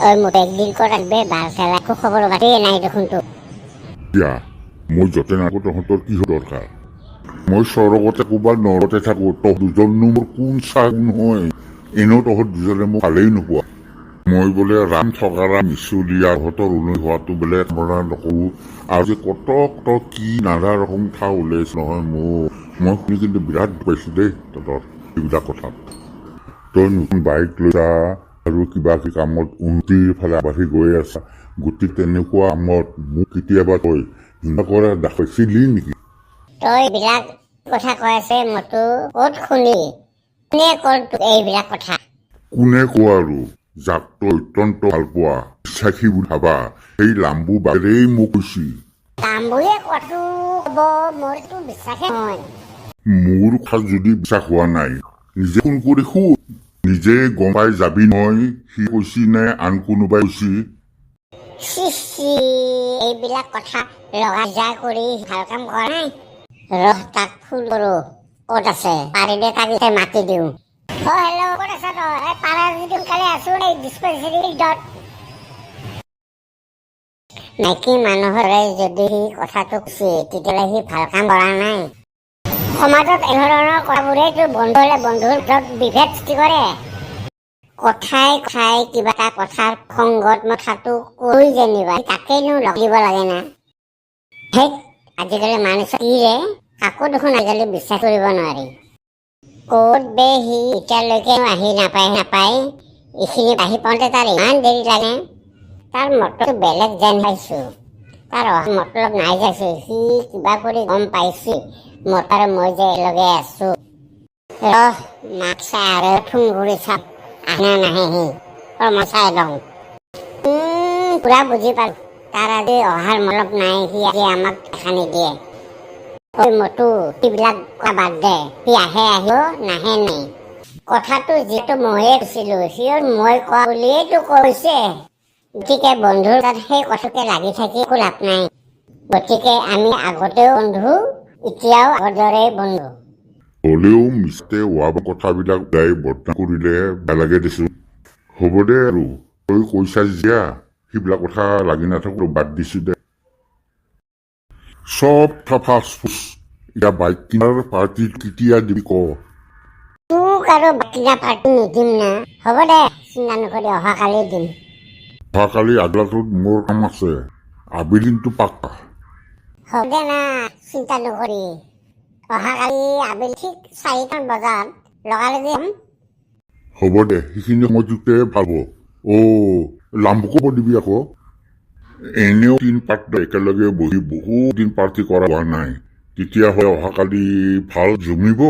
ওই মোটে একদিন কৰে ৰাখবে ভাল খেলা খুব খবৰ বাকি নাই দেখোন তো দিয়া মই যতে নাকো তহঁতৰ কি দৰকাৰ মই স্বৰ্গতে কোবা নৰতে থাকো তহ দুজননো মোৰ কোন চাহ কোন হয় এনেও তহঁত দুজনে মোক ভালেই নোপোৱা মই বোলে ৰাম থকাৰা মিছলীয়া তহঁতৰ উন্নতি হোৱাটো বোলে মৰা নকৰো আৰু যে কত কি নানা ৰকম কথা ওলাইছে নহয় মই শুনি কিন্তু বিৰাট পাইছো দেই তহঁতৰ এইবিলাক কথাত তই নতুন বাইক লৈছা আৰু কিবা কিবি কামত উন্নতিৰ ফালে আগবাঢ়ি গৈ আছা গতিকে তেনেকুৱা কামত মোক কেতিয়াবা তই হিংসা কৰা দেখাইছিলি নেকি তই এইবিলাক কথা কৈ আছে মইতো ক'ত শুনি কোনে ক'ল তোক এইবিলাক কথা কোনে কোৱা আৰু যাক তই অত্যন্ত ভাল পোৱা বিশ্বাসী বুলি ভাবা সেই লাম্বু বাগেৰেই মোক কৈছি তাম্বুয়ে কতো ক'ব মোৰতো বিশ্বাসে নহয় মোৰ কথা যদি বিশ্বাস হোৱা নাই নিজে ফোন কৰি শুধ নিজে গম পাই যাবি নহয় সি কৈছি নে আন কোনোবাই কৈছি এইবিলাক কথা লগা যা কৰি ভাল কাম কৰা নাই ৰহ তাক ফোন কৰো ক'ত আছে পাৰিলে তাক মাতি দিওঁ হেল্ল' ক'ত আছা তই পাৰা যদি সোনকালে আছো এই ডিছপেঞ্চেৰী ডট মাইকী মানুহৰে যদি সি কথাটো কৈছে তেতিয়াহ'লে সি ভাল কাম কৰা নাই সমাজত এনেধৰণৰ কথাবোৰেতো বন্ধু হ'লে বন্ধুৰ ভিতৰত বিভেদ সৃষ্টি কৰে কথাই কিবা এটা কথাৰ সংগত কথাটো কৈ যেনিবা তাকেইনো লগ দিব লাগে না হেই আজিকালি মানুহ কিৰে কাকো দেখোন আজিকালি বিশ্বাস কৰিব নোৱাৰি ক'ত বে সি এতিয়ালৈকে আহি নাপায় এইখিনি আহি পাওঁতে তাৰ ইমান দেৰি লাগে তাৰ মতলব বেলেগ যেন পাইছো তাৰ মতলব নাই যাইছে সি কিবা কৰি গম পাইছে মই যে একেলগে আছো ৰহ মাক চাই আৰু ঠুং ঘূৰি চাম আহে নাহে সি মই চাই লওঁ পুৰা বুজি পালো তাৰ আজি অহাৰ মতলব নাই সি আজি আমাক দেখা নিদিয়ে ঐ মতো সেইবিলাক বাদ দে সি আহে আহিব নাহে নাই কথাটো যিহেতু ময়ে কৈছিলো সিও মই কোৱা বুলিয়েইতো কৈছে গতিকে বন্ধুৰ তাত সেই কথাকে লাগি থাকি একো লাভ নাই গতিকে আমি আগতেও বন্ধু এতিয়াও আগৰ দৰেই বন্ধু হলেও মিষ্টে হোৱা কথাবিলাক ওলাই বৰ্তমান কৰিলে বেয়া লাগে দেচোন হ'ব দে আৰু তই কৈছা যেতিয়া সেইবিলাক কথা লাগি নাথাকো বাদ দিছো দে চব ফাফাচ ফুচ এতিয়া বাইক কিনাৰ পাৰ্টি কেতিয়া দিবি ক তোক আৰু কিনা পাৰ্টি নিদিম না হ'ব দে চিন্তা নকৰি অহাকালি দিম অহাকালি আগলাটোত মোৰ কাম আছে আবেলিনটো পাক্কা হ'ব দে না চিন্তা নকৰি অহাকালি আবেলি ঠিক 4টা বজাত লগালে দিম হ'ব দে সেইখিনি সময়টোতে ভাল হ'ব লাম্বুকো দিবি আকৌ এনেও 3 পাৰ্টি একেলগে বহি বহুত দিন পাৰ্টি কৰা হোৱা নাই তেতিয়াহ'লে অহাকালি ভাল জমিব